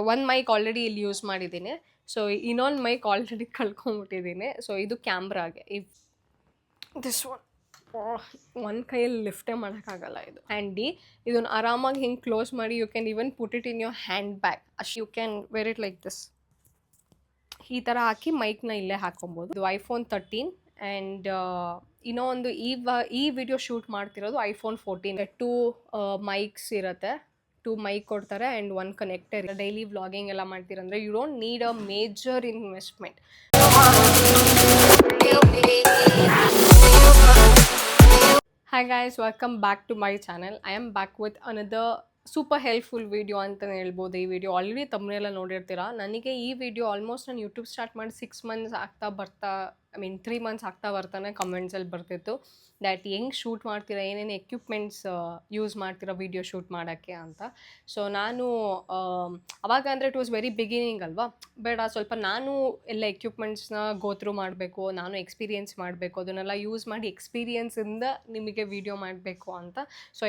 ಒಂದು mic already ಇಲ್ಲಿ use ಮಾಡಿದ್ದೀನಿ. ಸೊ ಇನ್ನೊಂದು ಮೈಕ್ ಆಲ್ರೆಡಿ ಕಳ್ಕೊಂಬಿಟ್ಟಿದ್ದೀನಿ. ಸೊ ಇದು ಕ್ಯಾಮ್ರಾಗೆ. ಇಫ್ ದಿಸ್ ಒನ್ ಒಂದು ಕೈಯಲ್ಲಿ ಲಿಫ್ಟೇ ಮಾಡೋಕ್ಕಾಗಲ್ಲ ಇದು. ಆ್ಯಂಡ್ ಇದನ್ನು ಆರಾಮಾಗಿ ಹಿಂಗೆ ಕ್ಲೋಸ್ ಮಾಡಿ you can even put it in your handbag. ಅಷ್ಟು you can wear it like this. ಈ ಥರ ಹಾಕಿ ಮೈಕ್ನ ಇಲ್ಲೇ ಹಾಕೊಬೋದು. ಇದು iPhone 13 ಆ್ಯಂಡ್ ಇನ್ನೂ ಒಂದು ಈ ವಿಡಿಯೋ ಶೂಟ್ ಮಾಡ್ತಿರೋದು iPhone 14. 2 ಮೈಕ್ಸ್ ಇರುತ್ತೆ. 2 ಮೈಕ್ ಕೊಡ್ತಾರೆ ಆ್ಯಂಡ್ 1 ಕನೆಕ್ಟರ್. ಡೈಲಿ ವ್ಲಾಗಿಂಗ್ ಎಲ್ಲ ಮಾಡ್ತೀರಂದರೆ you don't need a major investment. Hi guys, welcome back to my channel. I am back with another super helpful video ಅಂತಲೇ ಹೇಳ್ಬೋದು. ಈ ವಿಡಿಯೋ ಆಲ್ರೆಡಿ ತಮ್ಮನೆಲ್ಲ ನೋಡಿರ್ತೀರಾ. ನನಗೆ ಈ ವಿಡಿಯೋ ಆಲ್ಮೋಸ್ಟ್ ನಾನು ಯೂಟ್ಯೂಬ್ ಸ್ಟಾರ್ಟ್ ಮಾಡಿ 6 ಮಂತ್ಸ್ ಆಗ್ತಾ ಬರ್ತಾ 3 ಮಂತ್ಸ್ ಆಗ್ತಾ ಬರ್ತಾನೆ ಕಮೆಂಟ್ಸಲ್ಲಿ ಬರ್ತಿತ್ತು ದ್ಯಾಟ್ ಹೆಂಗೆ ಶೂಟ್ ಮಾಡ್ತೀರಾ, ಏನೇನು ಎಕ್ವಿಪ್ಮೆಂಟ್ಸ್ ಯೂಸ್ ಮಾಡ್ತೀರಾ ವಿಡಿಯೋ ಶೂಟ್ ಮಾಡೋಕ್ಕೆ ಅಂತ. ಸೊ ನಾನು ಅವಾಗ ಅಂದರೆ ಇಟ್ ವಾಸ್ ವೆರಿ ಬಿಗಿನಿಂಗ್ ಅಲ್ವಾ, ಬೇಡ ಸ್ವಲ್ಪ ನಾನು ಎಲ್ಲ ಎಕ್ವಿಪ್ಮೆಂಟ್ಸ್ನ ಗೋತ್ರೂ ಮಾಡಬೇಕು, ನಾನು ಎಕ್ಸ್ಪೀರಿಯೆನ್ಸ್ ಮಾಡಬೇಕು, ಅದನ್ನೆಲ್ಲ ಯೂಸ್ ಮಾಡಿ ಎಕ್ಸ್ಪೀರಿಯೆನ್ಸಿಂದ ನಿಮಗೆ ವಿಡಿಯೋ ಮಾಡಬೇಕು ಅಂತ. So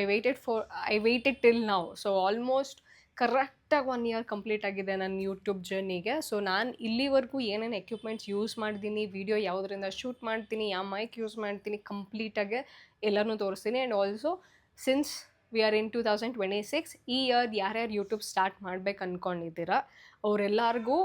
I weighted till now. So almost ಕರೆಕ್ಟಾಗಿ 1 ಇಯರ್ ಕಂಪ್ಲೀಟ್ ಆಗಿದೆ ನನ್ನ ಯೂಟ್ಯೂಬ್ ಜರ್ನಿಗೆ. ಸೊ ನಾನು ಇಲ್ಲಿವರೆಗೂ ಏನೇನು ಎಕ್ವಿಪ್ಮೆಂಟ್ಸ್ ಯೂಸ್ ಮಾಡಿದ್ದೀನಿ, ವಿಡಿಯೋ ಯಾವುದರಿಂದ ಶೂಟ್ ಮಾಡ್ತೀನಿ, ಯಾವ ಮೈಕ್ ಯೂಸ್ ಮಾಡ್ತೀನಿ, ಕಂಪ್ಲೀಟಾಗೆ ಎಲ್ಲನೂ ತೋರಿಸ್ತೀನಿ. And also since we are in 2026 ಈ ಇಯರ್ ಯಾರ್ಯಾರು ಯೂಟ್ಯೂಬ್ ಸ್ಟಾರ್ಟ್ ಮಾಡ್ಬೇಕು ಅಂದ್ಕೊಂಡಿದ್ದೀರಾ ಅವರೆಲ್ಲರಿಗೂ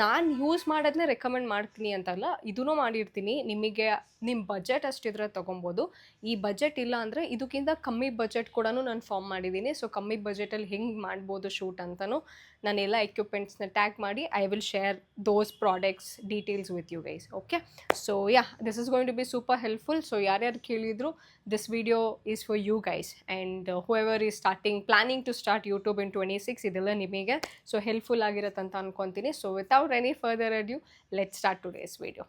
ನಾನು ಯೂಸ್ ಮಾಡೋದನ್ನೇ ರೆಕಮೆಂಡ್ ಮಾಡ್ತೀನಿ ಅಂತಲ್ಲ, ಇದೂ ಮಾಡಿರ್ತೀನಿ. ನಿಮಗೆ ನಿಮ್ಮ ಬಜೆಟ್ ಅಷ್ಟಿದ್ರೆ ತೊಗೊಬೋದು. ಈ ಬಜೆಟ್ ಇಲ್ಲ ಅಂದರೆ ಇದಕ್ಕಿಂತ ಕಮ್ಮಿ ಬಜೆಟ್ ಕೂಡ ನಾನು ಫಾರ್ಮ್ ಮಾಡಿದ್ದೀನಿ. ಸೊ ಕಮ್ಮಿ ಬಜೆಟಲ್ಲಿ ಹೆಂಗೆ ಮಾಡ್ಬೋದು ಶೂಟ್ ಅಂತಲೂ ನಾನೆಲ್ಲ ಎಕ್ವಿಪ್ಮೆಂಟ್ಸ್ನ ಟ್ಯಾಗ್ ಮಾಡಿ I will share those products details with you guys. Okay, so ya, this is going to be super helpful. So ಯಾರ್ಯಾರು ಕೇಳಿದ್ರು this video is for you guys and whoever is planning to start YouTube in 26 ಇದೆಲ್ಲ ನಿಮಗೆ so helpful ಆಗಿರುತ್ತೆ ಅಂತ ಅನ್ಕೊತೀನಿ. So without any further adieu let's start today's video.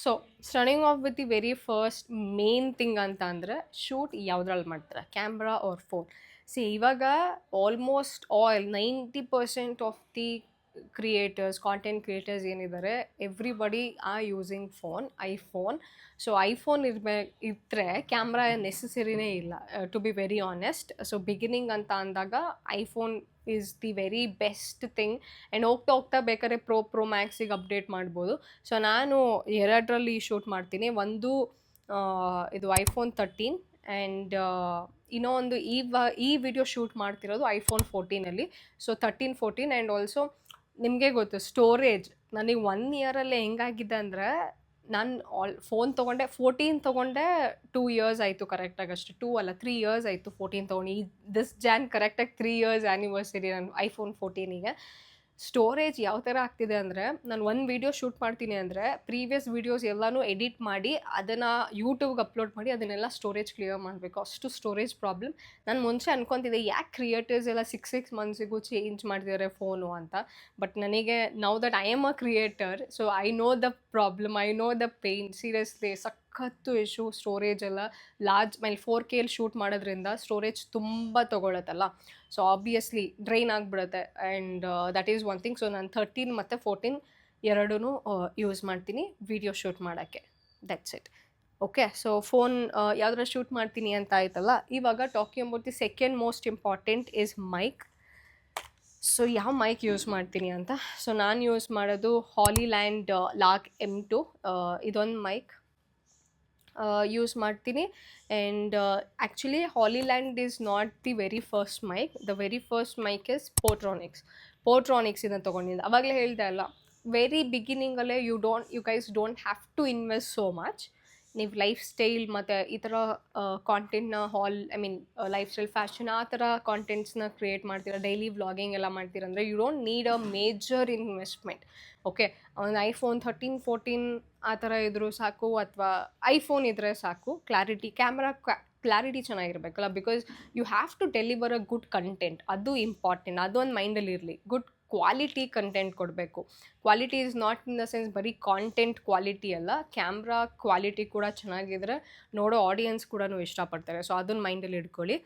So starting off with the very first main thing ಅಂತ ಅಂದರೆ shoot ಯಾವುದ್ರಲ್ಲಿ ಮಾಡ್ತಾರೆ, camera or phone. See ಇವಾಗ almost 90% of the content creators ಏನಿದ್ದಾರೆ everybody are using iPhone. So iPhone ಇದ್ದರೆ camera ನೆಸೆಸರಿನೇ ಇಲ್ಲ, to be very honest. So beginning ಅಂತ ಅಂದಾಗ iPhone is the very best thing. And ಹೋಗ್ತಾ ಬೇಕಾದ್ರೆ ಪ್ರೋ ಮ್ಯಾಕ್ಸಿಗೆ ಅಪ್ಡೇಟ್ ಮಾಡ್ಬೋದು. ಸೊ ನಾನು ಎರಡರಲ್ಲಿ ಶೂಟ್ ಮಾಡ್ತೀನಿ. ಒಂದು ಇದು iPhone 13 ಆ್ಯಂಡ್ ಇನ್ನೂ ಒಂದು ಈ ವಿಡಿಯೋ ಶೂಟ್ ಮಾಡ್ತಿರೋದು iPhone 14ಅಲ್ಲಿ. ಸೊ 13, 14 ಆ್ಯಂಡ್ ಆಲ್ಸೋ ನಿಮಗೆ ಗೊತ್ತು ಸ್ಟೋರೇಜ್ ನನಗೆ 1 ಇಯರಲ್ಲೇ ಹೆಂಗಾಗಿದೆ ಅಂದರೆ, ನಾನು ಫೋನ್ ತೊಗೊಂಡೆ 14 ತೊಗೊಂಡೆ 2 ಇಯರ್ಸ್ ಆಯಿತು ಕರೆಕ್ಟಾಗಿ. ಅಷ್ಟು 2 ಅಲ್ಲ 3 ಇಯರ್ಸ್ ಆಯಿತು 14 ತೊಗೊಂಡು. ದಿಸ್ ಜಾನ್ ಕರೆಕ್ಟಾಗಿ 3 ಇಯರ್ಸ್ ಆ್ಯನಿವರ್ಸರಿ ನಾನು iPhone 14ಗೆ. ಸ್ಟೋರೇಜ್ ಯಾವ ಥರ ಆಗ್ತಿದೆ ಅಂದರೆ, ನಾನು ಒಂದು ವೀಡಿಯೋ ಶೂಟ್ ಮಾಡ್ತೀನಿ ಅಂದರೆ ಪ್ರೀವಿಯಸ್ ವೀಡಿಯೋಸ್ ಎಲ್ಲನೂ ಎಡಿಟ್ ಮಾಡಿ ಅದನ್ನು ಯೂಟ್ಯೂಬ್ಗೆ ಅಪ್ಲೋಡ್ ಮಾಡಿ ಅದನ್ನೆಲ್ಲ ಸ್ಟೋರೇಜ್ ಕ್ಲಿಯರ್ ಮಾಡಬೇಕು, ಅಷ್ಟು ಸ್ಟೋರೇಜ್ ಪ್ರಾಬ್ಲಮ್. ನಾನು ಮುಂಚೆ ಅನ್ಕೊತಿದ್ದೆ ಯಾಕೆ ಕ್ರಿಯೇಟರ್ಸ್ ಎಲ್ಲ 6 ಮಂತ್ಸಿಗೂ ಚೇಂಜ್ ಮಾಡ್ತಿದ್ದಾರೆ ಫೋನು ಅಂತ. ಬಟ್ ನನಗೆ now that I am a creator, so I know the problem, I know the pain. Seriously ಸಖತ್ತು ಇಶ್ಯೂ ಸ್ಟೋರೇಜ್ ಎಲ್ಲ. ಲಾರ್ಜ್ 4K ಶೂಟ್ ಮಾಡೋದ್ರಿಂದ ಸ್ಟೋರೇಜ್ ತುಂಬ ತೊಗೊಳತ್ತಲ್ಲ, ಸೊ ಆಬ್ವಿಯಸ್ಲಿ ಡ್ರೈನ್ ಆಗಿಬಿಡುತ್ತೆ. And that is one thing. So ನಾನು 13 ಮತ್ತು 14 ಎರಡೂ use ಮಾಡ್ತೀನಿ video shoot ಮಾಡೋಕ್ಕೆ. That's it. Okay, so phone ಯಾವ್ದಾರ ಶೂಟ್ ಮಾಡ್ತೀನಿ ಅಂತ ಆಯ್ತಲ್ಲ, ಇವಾಗ talking about the second most important is mic. So ಯಾವ ಮೈಕ್ ಯೂಸ್ ಮಾಡ್ತೀನಿ ಅಂತ, ಸೊ ನಾನು ಯೂಸ್ ಮಾಡೋದು ಹಾಲಿಲ್ಯಾಂಡ್ ಲಾಗ್ M2 ಇದೊಂದು ಮೈಕ್ ಯೂಸ್ ಮಾಡ್ತೀನಿ. And actually Hollyland is not the very first mic. The very first mic is Portronics ಇದನ್ನು ತೊಗೊಂಡಿದ್ದೆ. ಆವಾಗಲೇ ಹೇಳ್ದೆ ಅಲ್ಲ, ವೆರಿ ಬಿಗಿನಿಂಗಲ್ಲೇ you guys don't have to invest so much. ನೀವು ಲೈಫ್ ಸ್ಟೈಲ್ ಮತ್ತು ಈ ಥರ ಕಾಂಟೆಂಟ್ನ ಲೈಫ್ ಸ್ಟೈಲ್ ಫ್ಯಾಷನ್ ಆ ಥರ ಕಾಂಟೆಂಟ್ಸ್ನ ಕ್ರಿಯೇಟ್ ಮಾಡ್ತೀರಾ, ಡೈಲಿ ವ್ಲಾಗಿಂಗ್ ಎಲ್ಲ ಮಾಡ್ತೀರಂದರೆ you don't need a major investment. Okay, ಒಂದು iPhone 13, 14 ಆ ಥರ ಇದ್ದರೂ ಸಾಕು, ಅಥವಾ ಐಫೋನ್ ಇದ್ದರೆ ಸಾಕು. ಕ್ಲಾರಿಟಿ ಚೆನ್ನಾಗಿರ್ಬೇಕಲ್ಲ, because you have to deliver a good content. ಅದು ಇಂಪಾರ್ಟೆಂಟ್, ಅದೊಂದು ಮೈಂಡಲ್ಲಿ ಇರಲಿ. ಗುಡ್ ಕ್ವಾಲಿಟಿ ಕಂಟೆಂಟ್ ಕೊಡಬೇಕು. Quality is not in the sense ಬರೀ ಕಾಂಟೆಂಟ್ ಕ್ವಾಲಿಟಿ ಅಲ್ಲ, ಕ್ಯಾಮ್ರಾ ಕ್ವಾಲಿಟಿ ಕೂಡ ಚೆನ್ನಾಗಿದ್ರೆ ನೋಡೋ ಆಡಿಯನ್ಸ್ ಕೂಡ ಇಷ್ಟಪಡ್ತಾರೆ. ಸೊ ಅದನ್ನು ಮೈಂಡಲ್ಲಿ ಇಟ್ಕೊಳ್ಳಿ.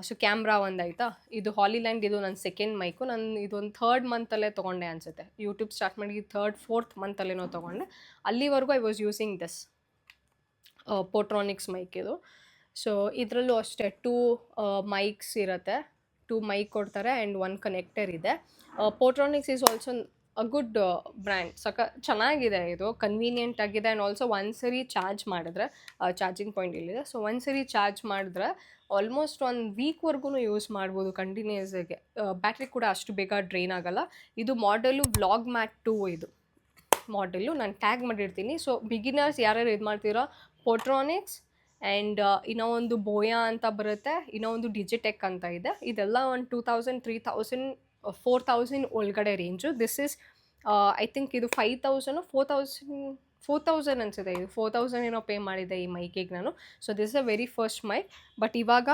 ಸೊ ಕ್ಯಾಮ್ರಾ ಒಂದಾಯ್ತಾ, ಇದು ಹಾಲಿಲ್ಯಾಂಡ್, ಇದು ನನ್ನ ಸೆಕೆಂಡ್ ಮೈಕು. ನಾನು ಇದೊಂದು 3rd ಮಂತಲ್ಲೇ ತೊಗೊಂಡೆ ಅನಿಸುತ್ತೆ. ಯೂಟ್ಯೂಬ್ ಸ್ಟಾರ್ಟ್ ಮಾಡಿ 3rd, 4th ಮಂತಲ್ಲೇನೋ ತೊಗೊಂಡೆ. ಅಲ್ಲಿವರೆಗೂ I was using this Portronics mic ಇದು. ಸೊ ಇದರಲ್ಲೂ ಅಷ್ಟೇ 2 ಮೈಕ್ಸ್ ಇರುತ್ತೆ. 2 ಮೈಕ್ ಕೊಡ್ತಾರೆ ಆ್ಯಂಡ್ 1 ಕನೆಕ್ಟರ್ ಇದೆ. Portronics is also a good brand. ಚೆನ್ನಾಗಿದೆ ಇದು, ಕನ್ವೀನಿಯೆಂಟ್ ಆಗಿದೆ ಆ್ಯಂಡ್ ಆಲ್ಸೋ ಒಂದ್ಸರಿ ಚಾರ್ಜ್ ಮಾಡಿದ್ರೆ ಚಾರ್ಜಿಂಗ್ ಪಾಯಿಂಟ್ ಇಲ್ಲಿದೆ. ಸೊ ಒಂದ್ಸರಿ ಚಾರ್ಜ್ ಮಾಡಿದ್ರೆ ಆಲ್ಮೋಸ್ಟ್ 1 ವೀಕ್ವರೆಗೂ ಯೂಸ್ ಮಾಡ್ಬೋದು ಕಂಟಿನ್ಯೂಸ್ ಆಗಿ. ಬ್ಯಾಟ್ರಿ ಕೂಡ ಅಷ್ಟು ಬೇಗ ಡ್ರೈನ್ ಆಗಲ್ಲ. ಇದು ಮಾಡೆಲು ವ್ಲಾಗ್ ಮ್ಯಾಟ್ 2 ಇದು ಮಾಡೆಲ್ಲು, ನಾನು ಟ್ಯಾಗ್ ಮಾಡಿರ್ತೀನಿ. ಸೊ ಬಿಗಿನರ್ಸ್ ಯಾರ್ಯಾರು ಇದು ಮಾಡ್ತೀರೋ ಪೋಟ್ರಾನಿಕ್ಸ್ ಆ್ಯಂಡ್ ಇನ್ನೂ ಒಂದು ಬೋಯಾ ಅಂತ ಬರುತ್ತೆ, ಇನ್ನೂ ಒಂದು ಡಿಜಿಟೆಕ್ ಅಂತ ಇದೆ. ಇದೆಲ್ಲ ಒಂದು 2000 3000 4000 ಒಳಗಡೆ range. This is I think ಇದು 5000 4000 ಅನಿಸುತ್ತೆ. ಇದು 4000 ಏನೋ ಪೇ ಮಾಡಿದೆ ಈ ಮೈಕಿಗೆ ನಾನು. So this a very first mic. But ಇವಾಗ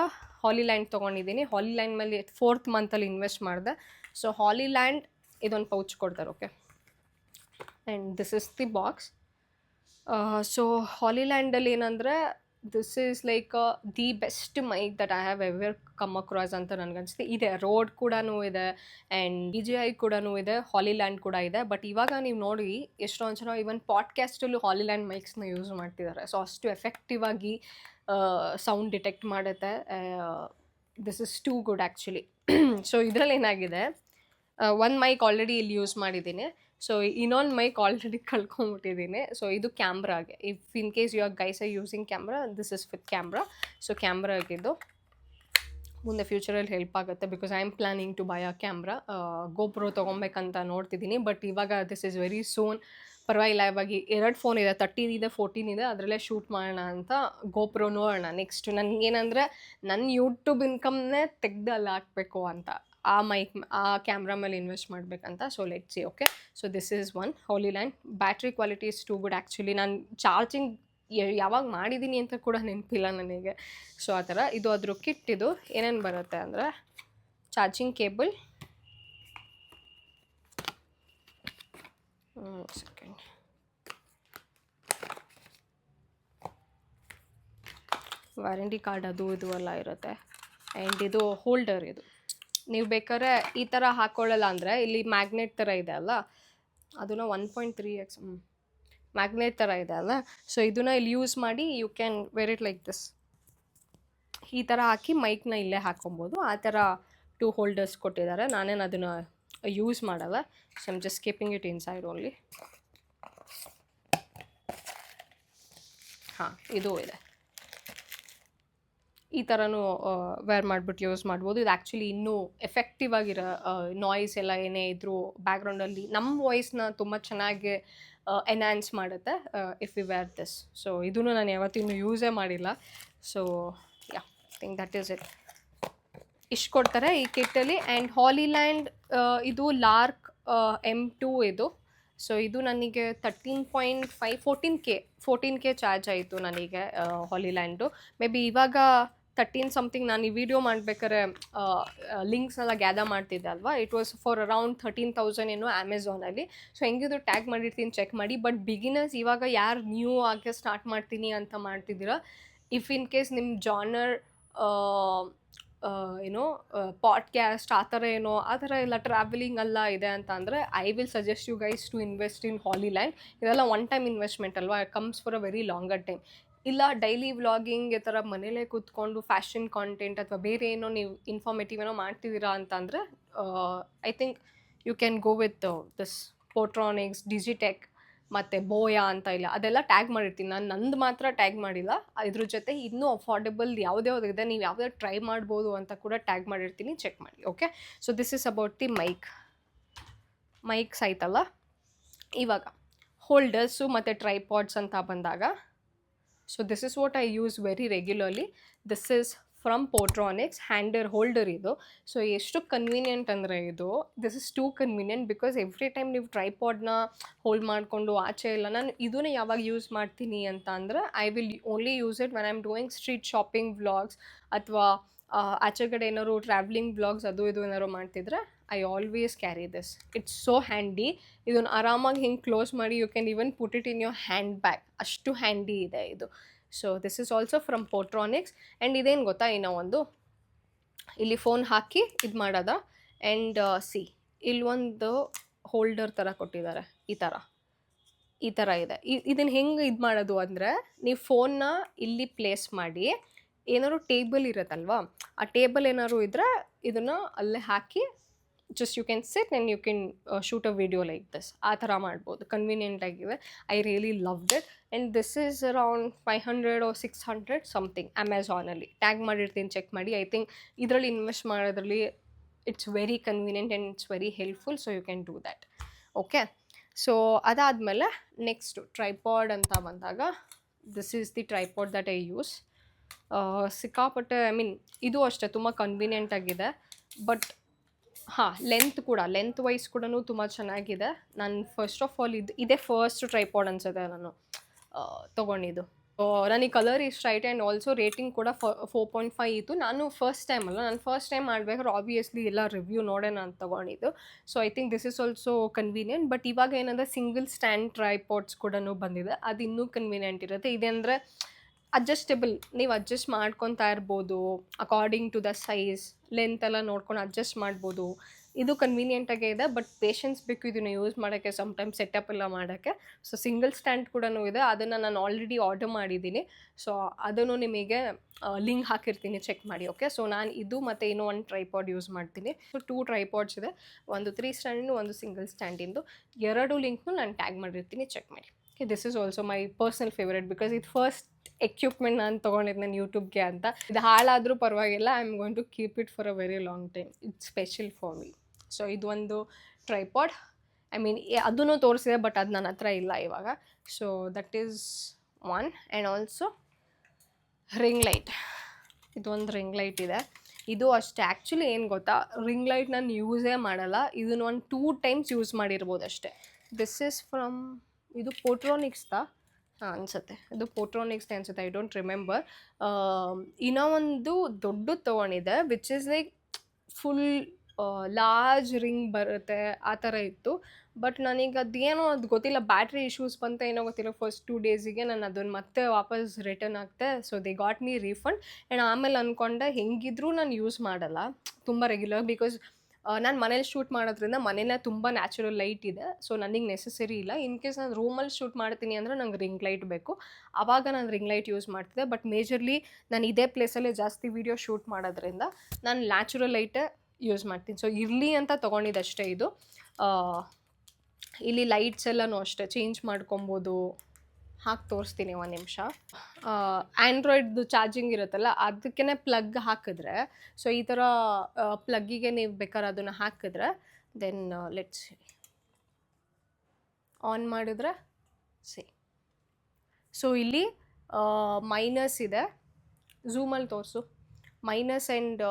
ಹಾಲಿಲ್ಯಾಂಡ್ ತೊಗೊಂಡಿದ್ದೀನಿ. ಹಾಲಿಲ್ಯಾಂಡ್ ಮೇಲೆ 4th ಮಂತಲ್ಲಿ ಇನ್ವೆಸ್ಟ್ ಮಾಡಿದೆ. ಸೊ ಹಾಲಿಲ್ಯಾಂಡ್ ಇದೊಂದು ಪೌಚ್ ಕೊಡ್ತಾರೆ. Okay, and this is the box. So ಹಾಲಿಲ್ಯಾಂಡಲ್ಲಿ ಏನಂದರೆ this is like the best mic that I have ever come across ಅಂತ ನನಗನ್ಸುತ್ತೆ. ಇದೆ ರೋಡ್ ಕೂಡ ಇದೆ ಆ್ಯಂಡ್ DJI ಕೂಡ ಇದೆ, ಹಾಲಿಲ್ಯಾಂಡ್ ಕೂಡ ಇದೆ. ಬಟ್ ಇವಾಗ ನೀವು ನೋಡಿ ಎಷ್ಟೊಂದು ಜನ ಈವನ್ ಪಾಡ್ಕ್ಯಾಸ್ಟಲ್ಲೂ ಹಾಲಿಲ್ಯಾಂಡ್ ಮೈಕ್ಸ್ನ ಯೂಸ್ ಮಾಡ್ತಿದ್ದಾರೆ. ಸೊ ಅಷ್ಟು ಎಫೆಕ್ಟಿವ್ ಆಗಿ ಸೌಂಡ್ ಡಿಟೆಕ್ಟ್ ಮಾಡುತ್ತೆ. This is too good actually. So ಇದರಲ್ಲಿ ಏನಾಗಿದೆ, ಒಂದು ಮೈಕ್ ಆಲ್ರೆಡಿ ಇಲ್ಲಿ ಯೂಸ್ ಮಾಡಿದ್ದೀನಿ. ಸೊ ಇನ್ನೊಂದು ಮೈಕ್ ಆಲ್ರೆಡಿ ಕಳ್ಕೊಂಬಿಟ್ಟಿದ್ದೀನಿ. ಸೊ ಇದು ಕ್ಯಾಮ್ರಾಗೆ, if in case you are guys are using camera, this is with camera. So ಕ್ಯಾಮ್ರಾಗಿದ್ದು ಮುಂದೆ ಫ್ಯೂಚರಲ್ಲಿ ಹೆಲ್ಪ್ ಆಗುತ್ತೆ. Because I am planning to buy a camera. GoPro ತೊಗೊಬೇಕಂತ ನೋಡ್ತಿದ್ದೀನಿ. ಬಟ್ ಇವಾಗ ದಿಸ್ ಇಸ್ ವೆರಿ ಸೂನ್. ಪರವಾಗಿಲ್ಲ, ಇವಾಗ 2 ಫೋನ್ ಇದೆ, 13 ಇದೆ, 14 ಇದೆ. ಅದರಲ್ಲೇ ಶೂಟ್ ಮಾಡೋಣ ಅಂತ ಗೋಪ್ರೋ ನೋಡೋಣ. ನೆಕ್ಸ್ಟ್ ನನಗೇನಂದರೆ ನನ್ನ ಯೂಟ್ಯೂಬ್ ಇನ್ಕಮ್ನೇ ತೆಗ್ದು ಅಲ್ಲಿ ಹಾಕಬೇಕು ಅಂತ, ಆ ಕ್ಯಾಮ್ರಾ ಮೇಲೆ ಇನ್ವೆಸ್ಟ್ ಮಾಡಬೇಕಂತ. So let see. Okay, so this is one Hollyland. Battery quality is too good actually. ನಾನು ಚಾರ್ಜಿಂಗ್ ಯಾವಾಗ ಮಾಡಿದ್ದೀನಿ ಅಂತ ಕೂಡ ನೆನಪಿಲ್ಲ ನನಗೆ. ಸೊ ಆ ಥರ ಇದು ಅದ್ರ ಕಿಟ್. ಇದು ಏನೇನು ಬರುತ್ತೆ ಅಂದರೆ charging cable, second, warranty card ಅದು ಇದು ಎಲ್ಲ ಇರುತ್ತೆ. ಆ್ಯಂಡ್ ಇದು ಹೋಲ್ಡರ್. ಇದು ನೀವು ಬೇಕಾದ್ರೆ ಈ ಥರ ಹಾಕ್ಕೊಳ್ಳಲ್ಲ ಅಂದರೆ ಇಲ್ಲಿ ಮ್ಯಾಗ್ನೆಟ್ ಥರ ಇದೆ ಅಲ್ಲ, ಅದನ್ನು 1.3x ಮ್ಯಾಗ್ನೆಟ್ ಥರ ಇದೆ ಅಲ್ಲ. ಸೊ ಇದನ್ನು ಇಲ್ಲಿ ಯೂಸ್ ಮಾಡಿ you can wear it like this. ಈ ಥರ ಹಾಕಿ ಮೈಕ್ನ ಇಲ್ಲೇ ಹಾಕ್ಕೊಬೋದು. ಆ ಥರ 2 ಹೋಲ್ಡರ್ಸ್ ಕೊಟ್ಟಿದ್ದಾರೆ. ನಾನೇನು ಅದನ್ನು ಯೂಸ್ ಮಾಡಲ್ಲ. So I'm just keeping it inside only. ಹಾಂ, ಇದು ಇದೆ. ಈ ಥರನೂ ವೇರ್ ಮಾಡಿಬಿಟ್ಟು ಯೂಸ್ ಮಾಡ್ಬೋದು. ಇದು ಆ್ಯಕ್ಚುಲಿ ಇನ್ನೂ ಎಫೆಕ್ಟಿವ್ ಆಗಿರೋ ನಾಯ್ಸ್ ಎಲ್ಲ ಏನೇ ಇದ್ದರೂ ಬ್ಯಾಕ್ಗ್ರೌಂಡಲ್ಲಿ ನಮ್ಮ ವಾಯ್ಸ್ನ ತುಂಬ ಚೆನ್ನಾಗಿ ಎನ್ಹ್ಯಾನ್ಸ್ ಮಾಡುತ್ತೆ if you wear this. So ಇದನ್ನು ನಾನು ಯಾವತ್ತಿನ್ನೂ ಯೂಸೇ ಮಾಡಿಲ್ಲ. So yeah, think that is it. ಇಷ್ಟು ಕೊಡ್ತಾರೆ ಈ ಕಿಟ್ಟಲ್ಲಿ. ಆ್ಯಂಡ್ ಹಾಲಿಲ್ಯಾಂಡ್ ಇದು ಲಾರ್ಕ್ M2 ಇದು. ಸೊ ಇದು ನನಗೆ 13.5 14K ಚಾರ್ಜ್ ಆಯಿತು ನನಗೆ ಹಾಲಿಲ್ಯಾಂಡು. ಮೇ ಬಿ ಇವಾಗ 13 ಸಮಥಿಂಗ್. ನಾನು ಈ ವಿಡಿಯೋ ಮಾಡಬೇಕಾದ್ರೆ ಲಿಂಕ್ಸ್ನೆಲ್ಲ ಗ್ಯಾದರ್ ಮಾಡ್ತಿದ್ದೆ ಅಲ್ವಾ. ಇಟ್ ವಾಸ್ ಫಾರ್ ಅರೌಂಡ್ 13,000 ಏನೋ ಅಮೆಝಾನಲ್ಲಿ. ಸೊ ಹೆಂಗಿದ್ರು ಟ್ಯಾಗ್ ಮಾಡಿರ್ತೀನಿ, ಚೆಕ್ ಮಾಡಿ. ಬಟ್ ಬಿಗಿನರ್ಸ್ ಇವಾಗ ಯಾರು ನ್ಯೂ ಆಗಿ ಸ್ಟಾರ್ಟ್ ಮಾಡ್ತೀನಿ ಅಂತ ಮಾಡ್ತಿದ್ದೀರಾ, ಇಫ್ ಇನ್ ಕೇಸ್ ನಿಮ್ಮ ಜಾನರ್ ಏನೋ ಪಾಡ್ಕ್ಯಾಸ್ಟ್ ಆ ಥರ ಏನೋ ಆ ಥರ ಎಲ್ಲ ಟ್ರಾವೆಲಿಂಗ್ ಎಲ್ಲ ಇದೆ ಅಂತ ಅಂದರೆ I will suggest you guys to invest in Hollyland. ಇದೆಲ್ಲ ಒನ್ ಟೈಮ್ ಇನ್ವೆಸ್ಟ್ಮೆಂಟ್ ಅಲ್ವಾ, it comes for a very longer time. ಇಲ್ಲ ಡೈಲಿ ವ್ಲಾಗಿಂಗ್ ಈ ಥರ ಮನೇಲೇ ಕೂತ್ಕೊಂಡು ಫ್ಯಾಷನ್ ಕಾಂಟೆಂಟ್ ಅಥವಾ ಬೇರೆ ಏನೋ ನೀವು ಇನ್ಫಾರ್ಮೇಟಿವ್ ಏನೋ ಮಾಡ್ತಿದ್ದೀರಾ ಅಂತ ಅಂದರೆ I think you can go with this Portronics, Digitek ಮತ್ತು ಬೋಯಾ ಅಂತ ಇಲ್ಲ, ಅದೆಲ್ಲ ಟ್ಯಾಗ್ ಮಾಡಿರ್ತೀನಿ ನಾನು. ನಂದು ಮಾತ್ರ ಟ್ಯಾಗ್ ಮಾಡಿಲ್ಲ. ಇದ್ರ ಜೊತೆ ಇನ್ನೂ ಅಫೋರ್ಡೆಬಲ್ ಯಾವ್ದ್ಯಾವ್ದು ಇದೆ, ನೀವು ಯಾವ್ದಾವ್ದು ಟ್ರೈ ಮಾಡ್ಬೋದು ಅಂತ ಕೂಡ ಟ್ಯಾಗ್ ಮಾಡಿರ್ತೀನಿ, ಚೆಕ್ ಮಾಡಿ. Okay, so this is about the mics ಆಯ್ತಲ್ಲ. ಇವಾಗ ಹೋಲ್ಡರ್ಸು ಮತ್ತು ಟ್ರೈಪಾಡ್ಸ್ ಅಂತ ಬಂದಾಗ, so this is what I use very regularly. This is from Portronics hander holder ಇದು. ಸೊ ಎಷ್ಟು ಕನ್ವೀನಿಯೆಂಟ್ ಅಂದರೆ ಇದು, this is too convenient. Because every time ನೀವು ಟ್ರೈಪಾಡ್ನ ಹೋಲ್ಡ್ ಮಾಡಿಕೊಂಡು ಆಚೆ ಇಲ್ಲ. ನಾನು ಇದನ್ನೇ ಯಾವಾಗ ಯೂಸ್ ಮಾಡ್ತೀನಿ ಅಂತ ಅಂದರೆ I will only use it when I am doing street shopping vlogs ಅಥವಾ ಆಚೆಗಡೆ ಏನಾದ್ರು ಟ್ರಾವೆಲಿಂಗ್ ವ್ಲಾಗ್ಸ್ ಅದು ಇದು ಏನಾದ್ರು ಮಾಡ್ತಿದ್ರೆ I always carry this. It's so handy. ಇದನ್ನು ಆರಾಮಾಗಿ ಹಿಂಗೆ ಕ್ಲೋಸ್ ಮಾಡಿ you can even put it in your handbag, ಅಷ್ಟು ಹ್ಯಾಂಡಿ ಇದೆ ಇದು. So this is also from Portronics. And ಇದೇನು ಗೊತ್ತಾ, ಇನ್ನೂ ಒಂದು ಇಲ್ಲಿ ಫೋನ್ ಹಾಕಿ ಇದು ಮಾಡೋದ. ಆ್ಯಂಡ್ ಇಲ್ಲೊಂದು ಹೋಲ್ಡರ್ ಥರ ಕೊಟ್ಟಿದ್ದಾರೆ, ಈ ಥರ ಇದೆ. ಇದನ್ನು ಹೆಂಗೆ ಇದು ಮಾಡೋದು ಅಂದರೆ, ನೀವು ಫೋನ್ನ ಇಲ್ಲಿ ಪ್ಲೇಸ್ ಮಾಡಿ ಏನಾದ್ರು ಟೇಬಲ್ ಇರುತ್ತಲ್ವಾ, ಆ ಟೇಬಲ್ ಏನಾದ್ರು ಇದ್ದರೆ ಇದನ್ನು ಅಲ್ಲೇ ಹಾಕಿ just you can sit and you can shoot a video like this. ಆ ಥರ ಮಾಡ್ಬೋದು, ಕನ್ವೀನಿಯೆಂಟ್ ಆಗಿದೆ. I really loved it. And this is around 500 or 600 something ಅಮೆಝಾನಲ್ಲಿ. ಟ್ಯಾಗ್ ಮಾಡಿರ್ತೀನಿ, ಚೆಕ್ ಮಾಡಿ. ಐ ಥಿಂಕ್ ಇದರಲ್ಲಿ ಇನ್ವೆಸ್ಟ್ ಮಾಡೋದ್ರಲ್ಲಿ it's very convenient and it's very helpful, so you can do that. Okay, so ಅದಾದಮೇಲೆ ನೆಕ್ಸ್ಟು ಟ್ರೈಪಾಡ್ ಅಂತ ಬಂದಾಗ this is the tripod that I use. ಸಿಕ್ಕಾಪಟ್ಟೆ I mean ಇದು ಅಷ್ಟೇ ತುಂಬ ಕನ್ವೀನಿಯೆಂಟ್ ಆಗಿದೆ. ಬಟ್ ಲೆಂತ್ ವೈಸ್ ಕೂಡ ತುಂಬ ಚೆನ್ನಾಗಿದೆ. ನಾನು ಫಸ್ಟ್ ಆಫ್ ಆಲ್ ಇದೇ ಫಸ್ಟ್ ಟ್ರೈಪಾಡ್ ಅನ್ಸುತ್ತೆ ನಾನು ತೊಗೊಂಡಿದ್ದು. ನನಗೆ ಕಲರ್ ಇಷ್ಟ ಆಯಿತು ಆ್ಯಂಡ್ ಆಲ್ಸೋ ರೇಟಿಂಗ್ ಕೂಡ 4.5 ಇತ್ತು. ನಾನು ಫಸ್ಟ್ ಟೈಮ್ ಮಾಡ್ಬೇಕಾದ್ರೆ ಆಬ್ವಿಯಸ್ಲಿ ಎಲ್ಲ ರಿವ್ಯೂ ನೋಡೇ ನಾನು ತೊಗೊಂಡಿದ್ದು. So I think this is also convenient. But ಇವಾಗ ಏನಂದರೆ ಸಿಂಗಲ್ ಸ್ಟ್ಯಾಂಡ್ ಟ್ರೈಪಾಡ್ಸ್ ಕೂಡ ಬಂದಿದೆ, ಅದು ಇನ್ನೂ ಕನ್ವೀನಿಯೆಂಟ್ ಇರುತ್ತೆ. ಇದಂದರೆ ಅಡ್ಜಸ್ಟೇಬಲ್, ನೀವು ಅಡ್ಜಸ್ಟ್ ಮಾಡ್ಕೊತಾ ಇರ್ಬೋದು according to the size, length ಎಲ್ಲ ನೋಡ್ಕೊಂಡು ಅಡ್ಜಸ್ಟ್ ಮಾಡ್ಬೋದು. ಇದು ಕನ್ವೀನಿಯೆಂಟಾಗೇ ಇದೆ, ಬಟ್ ಪೇಷನ್ಸ್ ಬೇಕು ಇದನ್ನು ಯೂಸ್ ಮಾಡೋಕ್ಕೆ, ಸಮ್ಟೈಮ್ಸ್ ಸೆಟಪ್ ಎಲ್ಲ ಮಾಡೋಕ್ಕೆ. ಸೊ ಸಿಂಗಲ್ ಸ್ಟ್ಯಾಂಡ್ ಕೂಡ ಇದೆ, ಅದನ್ನು ನಾನು ಆಲ್ರೆಡಿ ಆರ್ಡರ್ ಮಾಡಿದ್ದೀನಿ. ಸೊ ಅದನ್ನು ನಿಮಗೆ ಲಿಂಕ್ ಹಾಕಿರ್ತೀನಿ, ಚೆಕ್ ಮಾಡಿ. ಓಕೆ, ಸೊ ನಾನು ಇದು ಮತ್ತು ಇನ್ನೂ ಒಂದು ಟ್ರೈಪಾಡ್ ಯೂಸ್ ಮಾಡ್ತೀನಿ. ಸೊ 2 ಟ್ರೈಪಾಡ್ಸ್ ಇದೆ, ಒಂದು 3 ಸ್ಟ್ಯಾಂಡಿಂದು, ಒಂದು ಸಿಂಗಲ್ ಸ್ಟ್ಯಾಂಡಿಂದು. 2 ಲಿಂಕ್ನು ನಾನು ಟ್ಯಾಗ್ ಮಾಡಿರ್ತೀನಿ, ಚೆಕ್ ಮಾಡಿ. Okay, this is also my personal favourite because ಇದು ಫಸ್ಟ್ ಎಕ್ವಿಪ್ಮೆಂಟ್ ನಾನು ತೊಗೊಂಡಿದ್ದು ನಾನು ಯೂಟ್ಯೂಬ್ಗೆ ಅಂತ. ಇದು ಹಾಳಾದರೂ ಪರವಾಗಿಲ್ಲ, I am going to keep it for a very long time. It's special for me. So ಇದು ಒಂದು ಟ್ರೈಪಾಡ್. ಐ ಮೀನ್ ಅದನ್ನು ತೋರಿಸಿದೆ, ಬಟ್ ಅದು ನನ್ನ ಹತ್ರ ಇಲ್ಲ ಇವಾಗ. So that is one. And also ring light. ಇದೊಂದು ರಿಂಗ್ ಲೈಟ್ ಇದೆ. ಇದು ಅಷ್ಟೇ. ಆ್ಯಕ್ಚುಲಿ ಏನು ಗೊತ್ತಾ, ರಿಂಗ್ ಲೈಟ್ ನಾನು ಯೂಸೇ ಮಾಡಲ್ಲ. ಇದನ್ನು ಒಂದು 2 ಟೈಮ್ಸ್ ಯೂಸ್ ಮಾಡಿರ್ಬೋದು ಅಷ್ಟೇ. ದಿಸ್ ಈಸ್ ಫ್ರಮ್, ಇದು ಪೋಟ್ರೋನಿಕ್ಸ್ದ ಅನಿಸುತ್ತೆ. ಇದು ಪೋಟ್ರೋನಿಕ್ಸ್ದೇ ಅನಿಸುತ್ತೆ, ಐ ಡೋಂಟ್ ರಿಮೆಂಬರ್. ಇನ್ನೂ ಒಂದು ದೊಡ್ಡದು ತೊಗೊಂಡಿದ್ದೆ, which is like full large ring ಬರುತ್ತೆ, ಆ ಥರ ಇತ್ತು. ಬಟ್ ನನಗೆ ಅದೇನೋ ಅದು ಗೊತ್ತಿಲ್ಲ, ಬ್ಯಾಟ್ರಿ ಇಶ್ಯೂಸ್ ಬಂತ ಏನೋ ಗೊತ್ತಿಲ್ಲ. ಫಸ್ಟ್ 2 ಡೇಸಿಗೆ ನಾನು ಅದನ್ನು ಮತ್ತೆ ವಾಪಸ್ ರಿಟರ್ನ್ ಆಗ್ತೆ. So they got me refund. And ಆಮೇಲೆ ಅಂದ್ಕೊಂಡೆ ಹೆಂಗಿದ್ರೂ ನಾನು ಯೂಸ್ ಮಾಡಲ್ಲ ತುಂಬ ರೆಗ್ಯುಲರ್, ಬಿಕಾಸ್ ನಾನು ಮನೇಲಿ ಶೂಟ್ ಮಾಡೋದ್ರಿಂದ ಮನೇಲೆ ತುಂಬ ನ್ಯಾಚುರಲ್ ಲೈಟ್ ಇದೆ. ಸೊ ನನಗೆ ನೆಸೆಸರಿ ಇಲ್ಲ. ಇನ್ ಕೇಸ್ ನಾನು ರೂಮಲ್ಲಿ ಶೂಟ್ ಮಾಡ್ತೀನಿ ಅಂದರೆ ನಂಗೆ ರಿಂಗ್ ಲೈಟ್ ಬೇಕು, ಆವಾಗ ನಾನು ರಿಂಗ್ ಲೈಟ್ ಯೂಸ್ ಮಾಡ್ತಿದ್ದೆ. ಬಟ್ ಮೇಜರ್ಲಿ ನಾನು ಇದೇ ಪ್ಲೇಸಲ್ಲೇ ಜಾಸ್ತಿ ವೀಡಿಯೋ ಶೂಟ್ ಮಾಡೋದ್ರಿಂದ ನಾನು ನ್ಯಾಚುರಲ್ ಲೈಟೇ ಯೂಸ್ ಮಾಡ್ತೀನಿ. ಸೊ ಇರಲಿ ಅಂತ ತೊಗೊಂಡಿದ್ದಷ್ಟೇ ಇದು. ಇಲ್ಲಿ ಲೈಟ್ಸ್ ಎಲ್ಲನೂ ಅಷ್ಟೇ ಚೇಂಜ್ ಮಾಡ್ಕೊಬೋದು. ಹಾಕಿ ತೋರಿಸ್ತೀನಿ ಒಂದು ನಿಮಿಷ. ಆ್ಯಂಡ್ರಾಯ್ಡ್ದು ಚಾರ್ಜಿಂಗ್ ಇರುತ್ತಲ್ಲ, ಅದಕ್ಕೇ ಪ್ಲಗ್ ಹಾಕಿದ್ರೆ, ಸೊ ಈ ಥರ ಪ್ಲಗ್ಗಿಗೆ ನೀವು ಬೇಕಾದ್ರೆ ಅದನ್ನು ಹಾಕಿದ್ರೆ ದೆನ್ ಲೆಟ್ಸ್ ಆನ್ ಮಾಡಿದ್ರೆ ಸೊ ಇಲ್ಲಿ ಮೈನಸ್ ಇದೆ, ಝೂಮಲ್ಲಿ ತೋರಿಸು. ಮೈನಸ್ ಆ್ಯಂಡ್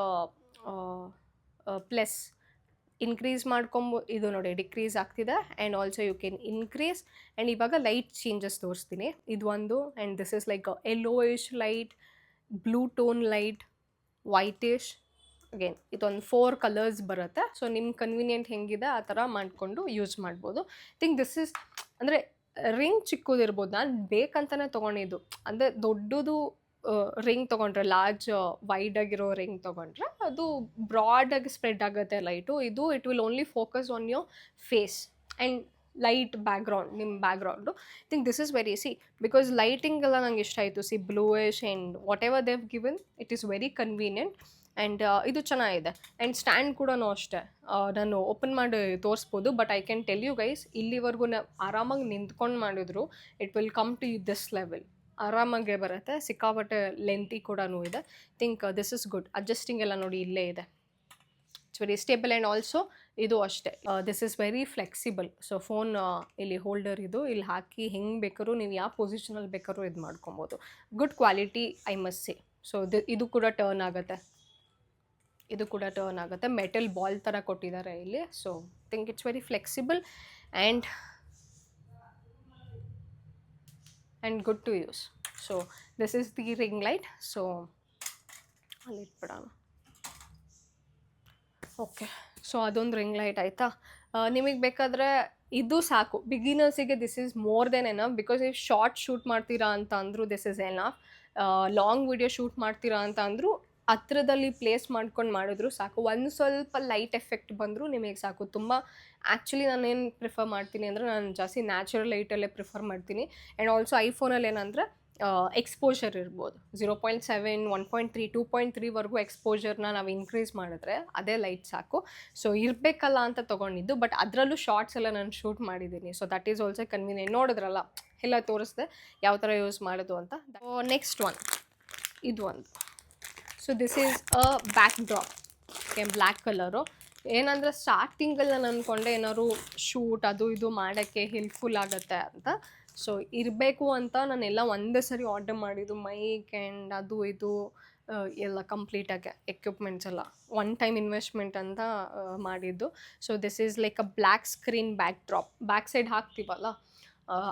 ಪ್ಲಸ್ ಇನ್ಕ್ರೀಸ್ ಇದು ನೋಡಿ ಡಿಕ್ರೀಸ್ ಆಗ್ತಿದೆ. And also you can increase. And ಇವಾಗ ಲೈಟ್ ಚೇಂಜಸ್ ತೋರಿಸ್ತೀನಿ. ಇದು ಒಂದು. And this is like yellowish light, blue tone light, whitish. Again ಇದೊಂದು 4 ಕಲರ್ಸ್ ಬರುತ್ತೆ. ಸೊ ನಿಮ್ಮ ಕನ್ವೀನಿಯೆಂಟ್ ಹೆಂಗಿದೆ ಆ ಥರ ಮಾಡಿಕೊಂಡು ಯೂಸ್ ಮಾಡ್ಬೋದು. ಥಿಂಕ್ ದಿಸ್ ಇಸ್ ಅಂದರೆ ರಿಂಗ್ ಚಿಕ್ಕದಿರ್ಬೋದು, ನಾನು ಬೇಕಂತಲೇ ತೊಗೊಂಡಿದ್ದು. ಅಂದರೆ ದೊಡ್ಡದು ರಿಂಗ್ ತೊಗೊಂಡ್ರೆ, ಲಾರ್ಜ್ ವೈಡ್ ಆಗಿರೋ ರಿಂಗ್ ತೊಗೊಂಡ್ರೆ ಅದು ಬ್ರಾಡಾಗಿ ಸ್ಪ್ರೆಡ್ ಆಗುತ್ತೆ ಲೈಟು. ಇದು it will only focus on your face and light background, ನಿಮ್ಮ background. I think this is very because lighting ಎಲ್ಲ ನಂಗೆ ಇಷ್ಟ ಆಯಿತು. Bluish and whatever they've given, it is very convenient. And ಇದು ಚೆನ್ನಾಗಿದೆ. And stand ಕೂಡ ಅಷ್ಟೇ, ನಾನು ಓಪನ್ ಮಾಡಿ ತೋರಿಸ್ಬೋದು. But I can tell you guys, ಇಲ್ಲಿವರೆಗೂ ಆರಾಮಾಗಿ ನಿಂತ್ಕೊಂಡು ಮಾಡಿದ್ರು it will come to this level. ಆರಾಮಾಗೆ ಬರುತ್ತೆ. ಸಿಕ್ಕಾಪಟ್ಟೆ ಲೆಂತಿ ಕೂಡ ಇದೆ. Think this is good. Adjusting ಎಲ್ಲ ನೋಡಿ ಇಲ್ಲೇ ಇದೆ. It's very stable. And also ಇದು ಅಷ್ಟೇ, this is very flexible. So phone ಇಲ್ಲಿ ಹೋಲ್ಡರ್ ಇದು, ಇಲ್ಲಿ ಹಾಕಿ ಹೆಂಗೆ ಬೇಕಾದ್ರೂ ನೀವು ಯಾವ ಪೊಸಿಷನಲ್ಲಿ ಬೇಕಾದ್ರೂ ಇದು ಮಾಡ್ಕೊಬೋದು. Good quality I must say. So ಇದು ಕೂಡ ಟರ್ನ್ ಆಗುತ್ತೆ, ಮೆಟಲ್ ಬಾಲ್ ಥರ ಕೊಟ್ಟಿದ್ದಾರೆ ಇಲ್ಲಿ. So think it's very flexible and good to use. So this is the ring light. So I'll ಇಟ್ಬಿಡೋಣ. ಓಕೆ, ಸೊ ಅದೊಂದು ರಿಂಗ್ ಲೈಟ್ ಆಯಿತಾ. ನಿಮಗೆ ಬೇಕಾದರೆ ಇದು ಸಾಕು. ಬಿಗಿನರ್ಸಿಗೆ this is more than enough. Because if short shoot ಮಾಡ್ತೀರಾ ಅಂತ ಅಂದರೂ this is enough. Long video shoot ಮಾಡ್ತೀರಾ ಅಂತ ಅಂದರೂ ಹತ್ರದಲ್ಲಿ ಪ್ಲೇಸ್ ಮಾಡ್ಕೊಂಡು ಮಾಡಿದ್ರು ಸಾಕು. ಒಂದು ಸ್ವಲ್ಪ ಲೈಟ್ ಎಫೆಕ್ಟ್ ಬಂದರೂ ನಿಮಗೆ ಸಾಕು. ತುಂಬ ಆ್ಯಕ್ಚುಲಿ ನಾನೇನು ಪ್ರಿಫರ್ ಮಾಡ್ತೀನಿ ಅಂದರೆ, ನಾನು ಜಾಸ್ತಿ ನ್ಯಾಚುರಲ್ ಲೈಟಲ್ಲೇ ಪ್ರಿಫರ್ ಮಾಡ್ತೀನಿ. ಆ್ಯಂಡ್ ಆಲ್ಸೋ ಐಫೋನಲ್ಲಿ ಏನಂದರೆ ಎಕ್ಸ್ಪೋಜರ್ ಇರ್ಬೋದು 0.7 1.3 2.3ವರೆಗೂ ಎಕ್ಸ್ಪೋಜರ್ನ ನಾವು ಇನ್ಕ್ರೀಸ್ ಮಾಡಿದ್ರೆ ಅದೇ ಲೈಟ್ ಸಾಕು. ಸೊ ಇರಬೇಕಲ್ಲ ಅಂತ ತೊಗೊಂಡಿದ್ದು, ಬಟ್ ಅದರಲ್ಲೂ ಶಾರ್ಟ್ಸ್ ಎಲ್ಲ ನಾನು ಶೂಟ್ ಮಾಡಿದ್ದೀನಿ. So that is also convenient. ನೋಡಿದ್ರಲ್ಲ ಎಲ್ಲ ತೋರಿಸ್ದೆ ಯಾವ ಥರ ಯೂಸ್ ಮಾಡೋದು ಅಂತ. ನೆಕ್ಸ್ಟ್ ಒನ್ ಇದು ಒಂದು. So this is a back drop, black colour. ಏನಂದರೆ ಸ್ಟಾರ್ಟಿಂಗಲ್ಲಿ ನಾನು ಅಂದ್ಕೊಂಡೆ ಏನಾದ್ರು ಶೂಟ್ ಅದು ಇದು ಮಾಡೋಕ್ಕೆ ಹೆಲ್ಪ್ಫುಲ್ ಆಗುತ್ತೆ ಅಂತ. ಸೊ ಇರಬೇಕು ಅಂತ ನಾನೆಲ್ಲ ಒಂದೇ ಸರಿ ಆರ್ಡರ್ ಮಾಡಿದ್ದು, ಮೈಕ್ ಆ್ಯಂಡ್ ಅದು ಇದು ಎಲ್ಲ ಕಂಪ್ಲೀಟಾಗಿ ಎಕ್ವಿಪ್ಮೆಂಟ್ಸ್ ಎಲ್ಲ ಒನ್ ಟೈಮ್ ಇನ್ವೆಸ್ಟ್ಮೆಂಟ್ ಅಂತ ಮಾಡಿದ್ದು. So this is like a black screen backdrop, back side ಹಾಕ್ತೀವಲ್ಲ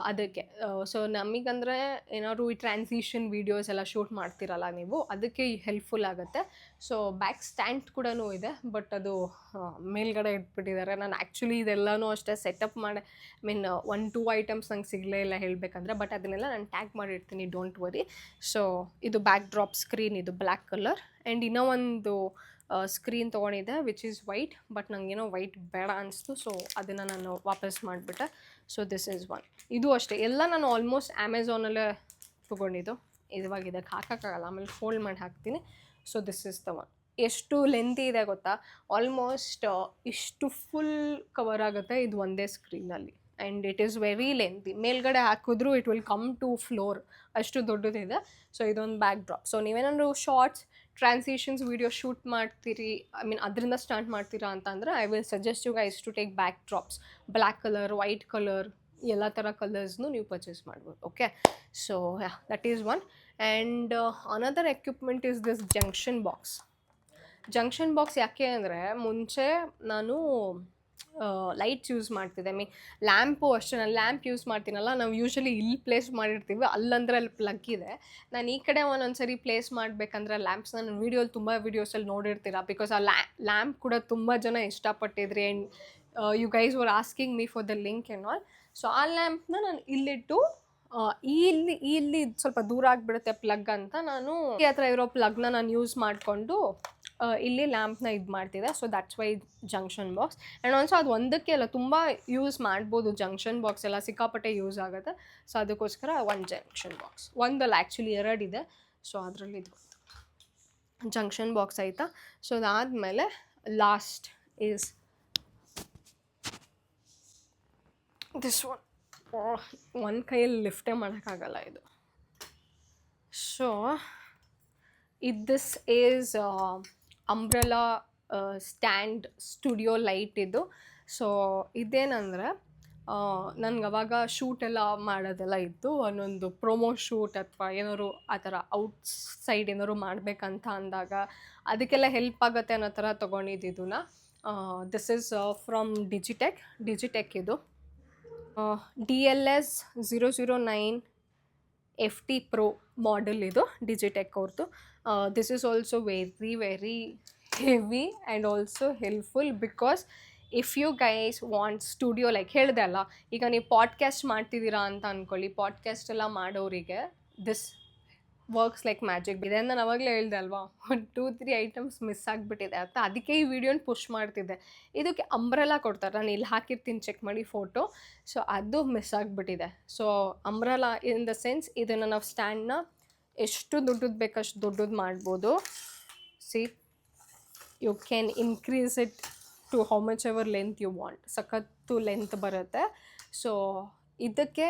ಅದಕ್ಕೆ. ಸೊ ನಮಗಂದರೆ ಏನಾದ್ರು ಈ ಟ್ರಾನ್ಸಿಷನ್ ವೀಡಿಯೋಸ್ ಎಲ್ಲ ಶೂಟ್ ಮಾಡ್ತಿರಲ್ಲ ನೀವು, ಅದಕ್ಕೆ ಹೆಲ್ಪ್ಫುಲ್ ಆಗುತ್ತೆ. ಸೊ ಬ್ಯಾಕ್ ಸ್ಟ್ಯಾಂಡ್ ಕೂಡ ಇದೆ, ಬಟ್ ಅದು ಮೇಲ್ಗಡೆ ಇಟ್ಬಿಟ್ಟಿದ್ದಾರೆ. ನಾನು ಆ್ಯಕ್ಚುಲಿ ಇದೆಲ್ಲನೂ ಅಷ್ಟೇ ಸೆಟಪ್ ಮಾಡಿ ಮೀನ್ 1-2 ಐಟಮ್ಸ್ ನಂಗೆ ಸಿಗಲೇ ಇಲ್ಲ ಹೇಳಬೇಕಂದ್ರೆ, ಬಟ್ ಅದನ್ನೆಲ್ಲ ನಾನು ಟ್ಯಾಗ್ ಮಾಡಿರ್ತೀನಿ, ಡೋಂಟ್ ವರಿ. ಸೊ ಇದು ಬ್ಯಾಕ್ ಡ್ರಾಪ್ ಸ್ಕ್ರೀನ್, ಇದು ಬ್ಲ್ಯಾಕ್ ಕಲರ್. ಆ್ಯಂಡ್ ಇನ್ನೂ ಒಂದು ಸ್ಕ್ರೀನ್ ತೊಗೊಂಡಿದ್ದೆ ವಿಚ್ ಈಸ್ ವೈಟ್, ಬಟ್ ನನಗೇನೋ ವೈಟ್ ಬೇಡ ಅನಿಸ್ತು. ಸೊ ಅದನ್ನು ನಾನು ವಾಪಸ್ ಮಾಡಿಬಿಟ್ಟೆ. So this is one. ಇದು ಅಷ್ಟೇ ಎಲ್ಲ ನಾನು ಆಲ್ಮೋಸ್ಟ್ ಅಮೆಝಾನಲ್ಲೇ ತೊಗೊಂಡಿದ್ದು. ಇವಾಗ ಇದಕ್ಕೆ ಹಾಕೋಕ್ಕಾಗಲ್ಲ, ಆಮೇಲೆ ಫೋಲ್ಡ್ ಮಾಡಿ ಹಾಕ್ತೀನಿ. So this is the one. ಎಷ್ಟು ಲೆಂತಿ ಇದೆ ಗೊತ್ತಾ, ಆಲ್ಮೋಸ್ಟ್ ಇಷ್ಟು ಫುಲ್ ಕವರ್ ಆಗುತ್ತೆ ಇದು ಒಂದೇ ಸ್ಕ್ರೀನಲ್ಲಿ. And it is very lengthy. ಮೇಲ್ಗಡೆ ಹಾಕಿದ್ರು it will come to floor, ಅಷ್ಟು ದೊಡ್ಡದಿದೆ. ಸೊ ಇದೊಂದು ಬ್ಯಾಕ್ ಡ್ರಾಪ್. ಸೊ ನೀವೇನಾದ್ರು ಶಾರ್ಟ್ಸ್ ಟ್ರಾನ್ಸಿಷನ್ಸ್ ವೀಡಿಯೋ ಶೂಟ್ ಮಾಡ್ತೀರಿ, ಐ ಮೀನ್ ಅದರಿಂದ ಸ್ಟಾರ್ಟ್ ಮಾಡ್ತೀರಾ ಅಂತಂದರೆ I will suggest you guys to take backdrops. Black colour, white colour, ಎಲ್ಲ ಥರ ಕಲರ್ಸ್ನು ನೀವು ಪರ್ಚೇಸ್ ಮಾಡ್ಬೋದು. Okay, so yeah, that is one. And another equipment is this junction box. Junction box ಯಾಕೆ ಅಂದರೆ, ಮುಂಚೆ ನಾನು ಲೈಟ್ಸ್ ಯೂಸ್ ಮಾಡ್ತಿದ್ದೆ, ಮೀನ್ ಲ್ಯಾಂಪು ಅಷ್ಟೇ. ನಾನು ಲ್ಯಾಂಪ್ ಯೂಸ್ ಮಾಡ್ತೀನಲ್ಲ, ನಾವು ಯೂಶ್ವಲಿ ಇಲ್ಲಿ ಪ್ಲೇಸ್ ಮಾಡಿರ್ತೀವಿ, ಅಲ್ಲಂದ್ರೆ ಅಲ್ಲಿ ಪ್ಲಗ್ ಇದೆ. ನಾನು ಈ ಕಡೆ ಒಂದೊಂದು ಸರಿ ಪ್ಲೇಸ್ ಮಾಡಬೇಕಂದ್ರೆ ಲ್ಯಾಂಪ್ಸ್ನ ನಾನು ವೀಡಿಯೋಲಿ ತುಂಬ ವೀಡಿಯೋಸಲ್ಲಿ ನೋಡಿರ್ತೀರ, ಬಿಕಾಸ್ ಆ ಲ್ಯಾಂಪ್ ಕೂಡ ತುಂಬ ಜನ ಇಷ್ಟಪಟ್ಟಿದ್ರಿ. And you guys were asking me for the link and all. So ಆ ಲ್ಯಾಂಪ್ನ ನಾನು ಇಲ್ಲಿಟ್ಟು ಇಲ್ಲಿ ಸ್ವಲ್ಪ ದೂರ ಆಗಿಬಿಡುತ್ತೆ ಪ್ಲಗ್ ಅಂತ, ನಾನು ಈ ಹತ್ರ ಇರೋ ಪ್ಲಗ್ನ ನಾನು ಯೂಸ್ ಮಾಡಿಕೊಂಡು ಇಲ್ಲಿ ಲ್ಯಾಂಪ್ನ ಇದು ಮಾಡ್ತಿದ್ದೆ. So that's why junction box. And also ಅದು ಒಂದಕ್ಕೆ ಅಲ್ಲ, ತುಂಬ ಯೂಸ್ ಮಾಡ್ಬೋದು. ಜಂಕ್ಷನ್ ಬಾಕ್ಸ್ ಎಲ್ಲ ಸಿಕ್ಕಾಪಟ್ಟೆ ಯೂಸ್ ಆಗುತ್ತೆ. ಸೊ ಅದಕ್ಕೋಸ್ಕರ ಒಂದು ಜಂಕ್ಷನ್ ಬಾಕ್ಸ್, ಒಂದಲ್ಲ ಆ್ಯಕ್ಚುಲಿ ಎರಡಿದೆ. ಸೊ ಅದರಲ್ಲಿ ಇದು ಜಂಕ್ಷನ್ ಬಾಕ್ಸ್ ಆಯಿತಾ. ಸೊ ಅದಾದಮೇಲೆ ಲಾಸ್ಟ್ ಈಸ್ ದಿಸ್ ಒನ್. ಒಂದು ಕೈಯಲ್ಲಿ ಲಿಫ್ಟೇ ಮಾಡೋಕ್ಕಾಗಲ್ಲ ಇದು. So this is umbrella stand studio light ಇದು. ಸೊ ಇದೇನಂದರೆ, ನನಗೆ ಅವಾಗ ಶೂಟ್ ಎಲ್ಲ ಮಾಡೋದೆಲ್ಲ ಇತ್ತು, ಒಂದೊಂದು ಪ್ರೊಮೋ ಶೂಟ್ ಅಥವಾ ಏನಾದ್ರು ಆ ಥರ ಔಟ್ಸೈಡ್ ಏನಾದ್ರು ಮಾಡಬೇಕಂತ ಅಂದಾಗ ಅದಕ್ಕೆಲ್ಲ ಹೆಲ್ಪ್ ಆಗುತ್ತೆ ಅನ್ನೋ ಥರ ತೊಗೊಂಡಿದ್ದನ್ನ. ದಿಸ್ ಈಸ್ ಫ್ರಮ್ ಡಿಜಿಟೆಕ್ ಇದು DLS 009 FT Pro ಮಾಡೆಲ್ ಇದು ಡಿಜಿಟೆಕ್ ಅವ್ರದ್ದು. This is also very very heavy and also helpful, because if you guys want studio, like ಹೇಳಿದೆ ಅಲ್ಲ, ಈಗ ನೀವು ಪಾಡ್ಕ್ಯಾಸ್ಟ್ ಮಾಡ್ತಿದ್ದೀರಾ ಅಂತ ಅಂದ್ಕೊಳ್ಳಿ, ಪಾಡ್ಕ್ಯಾಸ್ಟ್ ಎಲ್ಲ ಮಾಡೋರಿಗೆ ದಿಸ್ ವರ್ಕ್ಸ್ ಲೈಕ್ ಮ್ಯಾಜಿಕ್ ಇದೆ. ನಾನು ಅವಾಗಲೇ ಹೇಳಿದೆ ಅಲ್ವಾ, 1-2-3 ಐಟಮ್ಸ್ ಮಿಸ್ ಆಗಿಬಿಟ್ಟಿದೆ ಅಂತ, ಅದಕ್ಕೆ ಈ ವಿಡಿಯೋನ ಪುಷ್ ಮಾಡ್ತಿದ್ದೆ. ಇದಕ್ಕೆ ಅಂಬ್ರೆಲಾ ಕೊಡ್ತಾರೆ, ನಾನು ಇಲ್ಲಿ ಹಾಕಿರ್ತೀನಿ, ಚೆಕ್ ಮಾಡಿ ಫೋಟೋ. ಸೊ ಅದು ಮಿಸ್ ಆಗಿಬಿಟ್ಟಿದೆ. So umbrella in the sense, ಇದನ್ನು ನಾವು ಸ್ಟ್ಯಾಂಡ್ನ ಎಷ್ಟು ದೊಡ್ಡದು ಬೇಕಷ್ಟು ದೊಡ್ಡದು ಮಾಡ್ಬೋದು. See, you can increase it to how much ever length you want. ಸಖತ್ತು ಲೆಂತ್ ಬರುತ್ತೆ. ಸೊ ಇದಕ್ಕೆ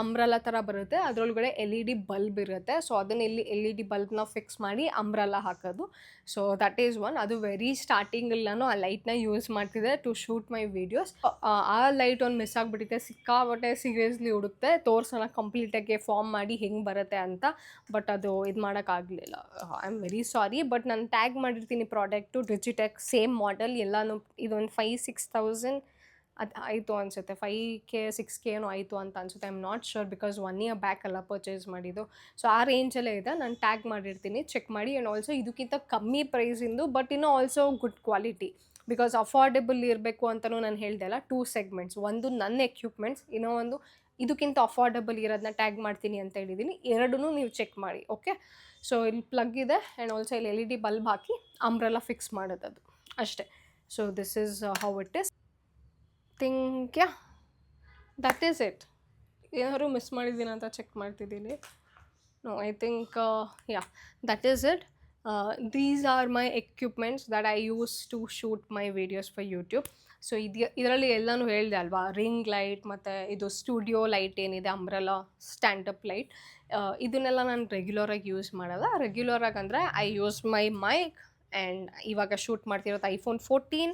ಅಂಬ್ರೆಲಾ ಥರ ಬರುತ್ತೆ, ಅದರೊಳಗಡೆ LED ಬಲ್ಬ್ ಇರುತ್ತೆ. ಸೊ ಅದನ್ನು ಇಲ್ಲಿ LED ಬಲ್ಬ್ನ ಫಿಕ್ಸ್ ಮಾಡಿ ಅಂಬ್ರೆಲಾ ಹಾಕೋದು. So that is one. ಅದು ವೆರಿ ಸ್ಟಾರ್ಟಿಂಗಲ್ಲಿ ನಾನು ಆ ಲೈಟ್ನ ಯೂಸ್ ಮಾಡ್ತಿದ್ದೆ ಟು ಶೂಟ್ ಮೈ ವೀಡಿಯೋಸ್. ಆ ಲೈಟ್ ಒಂದು ಮಿಸ್ ಆಗಿಬಿಟ್ಟಿದೆ, ಸಿಕ್ಕಾಬಟ್ಟೆ ಸೀರಿಯಸ್ಲಿ ಹುಡುಕ್ತೆ ತೋರ್ಸೋಣ ಕಂಪ್ಲೀಟಾಗಿ ಫಾರ್ಮ್ ಮಾಡಿ ಹೆಂಗೆ ಬರುತ್ತೆ ಅಂತ, ಬಟ್ ಅದು ಇದು ಮಾಡೋಕ್ಕಾಗಲಿಲ್ಲ. I am very sorry. But ನಾನು ಟ್ಯಾಗ್ ಮಾಡಿರ್ತೀನಿ ಪ್ರಾಡಕ್ಟು, ಡಿಜಿಟೆಕ್ ಸೇಮ್ ಮಾಡೆಲ್ ಎಲ್ಲನೂ. ಇದೊಂದು 5,000-6,000 ಅದು ಆಯಿತು ಅನಿಸುತ್ತೆ, 5K 6K ಏನೋ ಆಯಿತು ಅಂತ ಅನಿಸುತ್ತೆ. I am not sure, because 1 year back ಎಲ್ಲ ಪರ್ಚೇಸ್ ಮಾಡಿದ್ದು. ಸೊ ಆ ರೇಂಜಲ್ಲೇ ಇದೆ, ನಾನು ಟ್ಯಾಗ್ ಮಾಡಿರ್ತೀನಿ, ಚೆಕ್ ಮಾಡಿ. ಆ್ಯಂಡ್ ಆಲ್ಸೋ ಇದಕ್ಕಿಂತ ಕಮ್ಮಿ ಪ್ರೈಸಿಂದು, ಬಟ್ ಇನ್ನೂ also good quality, because affordable ಇರಬೇಕು ಅಂತಲೂ ನಾನು ಹೇಳ್ದೆ ಅಲ್ಲ. 2 ಸೆಗ್ಮೆಂಟ್ಸ್, ಒಂದು ನನ್ನ ಎಕ್ವಿಪ್ಮೆಂಟ್ಸ್, ಇನ್ನೂ ಒಂದು ಇದಕ್ಕಿಂತ ಅಫೋರ್ಡೆಬಲ್ ಇರೋದನ್ನ ಟ್ಯಾಗ್ ಮಾಡ್ತೀನಿ ಅಂತ ಹೇಳಿದ್ದೀನಿ. ಎರಡೂ ನೀವು ಚೆಕ್ ಮಾಡಿ. ಓಕೆ, ಸೊ ಇಲ್ಲಿ ಪ್ಲಗ್ ಇದೆ ಆ್ಯಂಡ್ ಆಲ್ಸೋ ಇಲ್ಲಿ LED ಬಲ್ಬ್ ಹಾಕಿ ಅಂಬ್ರೆಲಾ ಫಿಕ್ಸ್ ಮಾಡೋದು ಅಷ್ಟೇ. So this is how it is. Think yeah, that is it. ಏನಾದ್ರು ಮಿಸ್ ಮಾಡಿದ್ದೀನಿ ಅಂತ ಚೆಕ್ ಮಾಡ್ತಿದ್ದೀನಿ. No, I think, yeah, that is it. These are my equipments that I use to shoot my videos for YouTube. So ಇದರಲ್ಲಿ ಎಲ್ಲನೂ ಹೇಳಿದೆ ಅಲ್ವಾ, ring light ಮತ್ತು ಇದು ಸ್ಟುಡಿಯೋ ಲೈಟ್ ಏನಿದೆ, ಅಂಬ್ರೆಲಾ ಸ್ಟ್ಯಾಂಡಪ್ ಲೈಟ್, ಇದನ್ನೆಲ್ಲ ನಾನು ರೆಗ್ಯುಲರಾಗಿ ಯೂಸ್ ಮಾಡಲ್ಲ. ರೆಗ್ಯುಲರಾಗಿ ಅಂದರೆ I use my mic and ಇವಾಗ ಶೂಟ್ ಮಾಡ್ತಿರೋದು iPhone 14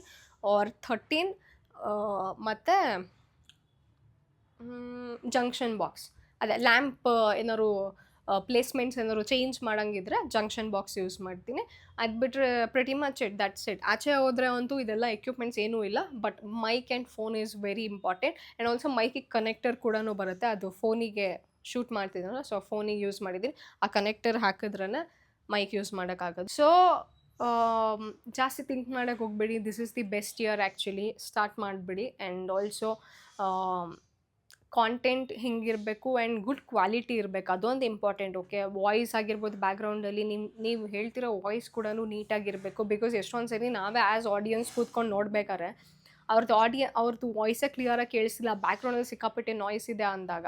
ಆರ್ 13, ಮತ್ತು ಜಂಕ್ಷನ್ ಬಾಕ್ಸ್, ಅದೇ ಲ್ಯಾಂಪ್ ಏನಾದ್ರು ಪ್ಲೇಸ್ಮೆಂಟ್ಸ್ ಏನಾದ್ರು ಚೇಂಜ್ ಮಾಡೋಂಗಿದ್ರೆ ಜಂಕ್ಷನ್ ಬಾಕ್ಸ್ ಯೂಸ್ ಮಾಡ್ತೀನಿ. ಅದು ಬಿಟ್ಟರೆ pretty much it, that's it. ಆಚೆ ಹೋದರೆ ಅಂತೂ ಇದೆಲ್ಲ ಎಕ್ವಿಪ್ಮೆಂಟ್ಸ್ ಏನೂ ಇಲ್ಲ. But mic and phone is very important. And also ಮೈಕಿಗೆ ಕನೆಕ್ಟರ್ ಕೂಡ ಬರುತ್ತೆ, ಅದು ಫೋನಿಗೆ ಶೂಟ್ ಮಾಡ್ತಿದ್ದೀನಲ್ಲ, ಸೊ ಫೋನಿಗೆ ಯೂಸ್ ಮಾಡಿದ್ದೀನಿ. ಆ ಕನೆಕ್ಟರ್ ಹಾಕಿದ್ರೇ ಮೈಕ್ ಯೂಸ್ ಮಾಡೋಕ್ಕಾಗೋದು. ಸೊ ಜಾಸ್ತಿ ಥಿಂಕ್ ಮಾಡೋಕ್ಕೆ ಹೋಗ್ಬೇಡಿ. This is the best year actually. Start ಮಾಡಿಬಿಡಿ. ಆ್ಯಂಡ್ ಆಲ್ಸೋ ಕಾಂಟೆಂಟ್ ಹಿಂಗಿರಬೇಕು ಆ್ಯಂಡ್ ಗುಡ್ ಕ್ವಾಲಿಟಿ ಇರಬೇಕು, ಅದೊಂದು ಇಂಪಾರ್ಟೆಂಟ್. ಓಕೆ, ವಾಯ್ಸ್ ಆಗಿರ್ಬೋದು, ಬ್ಯಾಕ್ಗ್ರೌಂಡಲ್ಲಿ ನೀವು ಹೇಳ್ತಿರೋ ವಾಯ್ಸ್ ಕೂಡ ನೀಟಾಗಿರಬೇಕು. ಬಿಕಾಸ್ ಎಷ್ಟೊಂದು ಸರಿ ನಾವೇ ಆ್ಯಸ್ ಆಡಿಯನ್ಸ್ ಕೂತ್ಕೊಂಡು ನೋಡ್ಬೇಕಾದ್ರೆ ಅವ್ರದ್ದು ವಾಯ್ಸೇ ಕ್ಲಿಯರಾಗಿ ಕೇಳಿಸಿಲ್ಲ, ಬ್ಯಾಕ್ಗ್ರೌಂಡಲ್ಲಿ ಸಿಕ್ಕಾಪಟ್ಟೆ ನಾಯ್ಸ್ ಇದೆ ಅಂದಾಗ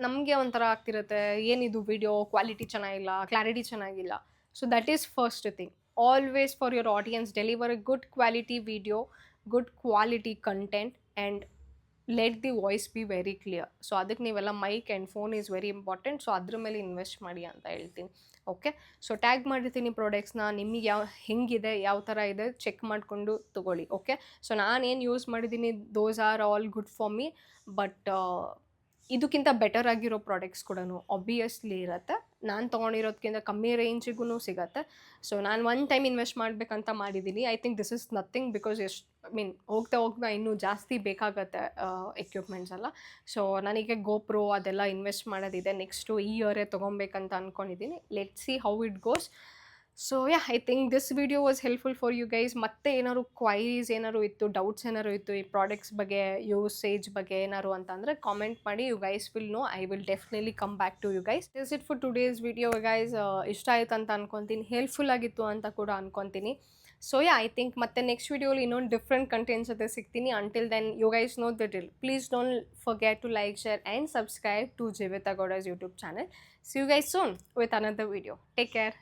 ನಮಗೆ ಒಂಥರ ಆಗ್ತಿರುತ್ತೆ, ಏನಿದು ವಿಡಿಯೋ ಕ್ವಾಲಿಟಿ ಚೆನ್ನಾಗಿಲ್ಲ, ಕ್ಲಾರಿಟಿ ಚೆನ್ನಾಗಿಲ್ಲ. So that is first thing. Always for your audience deliver a good quality video, good quality content, and let the voice be very clear. So ಅದಕ್ಕೆ ನೀವೆಲ್ಲ mic and phone is very important. So ಅದ್ರ ಮೇಲೆ invest ಮಾಡಿ ಅಂತ ಹೇಳ್ತೀನಿ. Okay, so tag ಮಾಡಿರ್ತೀನಿ ಪ್ರಾಡಕ್ಟ್ಸ್ನ. ನಿಮಗೆ ಹೆಂಗಿದೆ, ಯಾವ ಥರ ಇದೆ ಚೆಕ್ ಮಾಡಿಕೊಂಡು ತೊಗೊಳ್ಳಿ. ಓಕೆ, ಸೊ ನಾನೇನು ಯೂಸ್ ಮಾಡಿದ್ದೀನಿ, those are all good for me. But ಇದಕ್ಕಿಂತ ಬೆಟರ್ ಆಗಿರೋ ಪ್ರಾಡಕ್ಟ್ಸ್ ಕೂಡ ಆಬ್ವಿಯಸ್ಲಿ ಇರುತ್ತೆ. ನಾನು ತೊಗೊಂಡಿರೋದಕ್ಕಿಂತ ಕಮ್ಮಿ ರೇಂಜಿಗೂ ಸಿಗುತ್ತೆ. ಸೊ ನಾನು ಒನ್ ಟೈಮ್ ಇನ್ವೆಸ್ಟ್ ಮಾಡಬೇಕಂತ ಮಾಡಿದ್ದೀನಿ. I think this is nothing, because ಹೋಗ್ತಾ ಇನ್ನೂ ಜಾಸ್ತಿ ಬೇಕಾಗತ್ತೆ ಎಕ್ವಿಪ್ಮೆಂಟ್ಸ್ ಎಲ್ಲ. ಸೊ ನನಗೆ ಗೋಪ್ರೋ ಅದೆಲ್ಲ ಇನ್ವೆಸ್ಟ್ ಮಾಡೋದಿದೆ. ನೆಕ್ಸ್ಟು ಈ ಇಯರೇ ತೊಗೊಬೇಕಂತ ಅಂದ್ಕೊಂಡಿದ್ದೀನಿ. Let see how it goes. So I think this video was helpful for you guys. ಮತ್ತೆ ಏನಾದ್ರು ಕ್ವೈರೀಸ್ ಏನಾದ್ರು ಇತ್ತು, ಡೌಟ್ಸ್ ಏನಾದ್ರು ಇತ್ತು ಈ ಪ್ರಾಡಕ್ಟ್ಸ್ ಬಗ್ಗೆ, ಯೂಸೇಜ್ ಬಗ್ಗೆ ಏನಾರು ಅಂತಂದರೆ ಕಾಮೆಂಟ್ ಮಾಡಿ. You guys will know. I will definitely come back to you guys. This it for today's video guys. ಇಷ್ಟ ಆಯ್ತು ಅಂತ ಅನ್ಕೊತೀನಿ, ಹೆಲ್ಪ್ಫುಲ್ ಆಗಿತ್ತು ಅಂತ ಕೂಡ ಅನ್ಕೊತೀನಿ. ಸೊ ಐ ಥಿಂಕ್ ಮತ್ತೆ ನೆಕ್ಸ್ಟ್ ವಿಡಿಯೋಲಿ ಇನ್ನೊಂದು ಡಿಫ್ರೆಂಟ್ ಕಂಟೆಂಟ್ಸ್ ಜೊತೆ ಸಿಗ್ತೀನಿ. Until then you guys know the drill. Please don't forget to like, share and subscribe to Jeevitha Gowda's YouTube channel. See you guys soon with another video. Take care.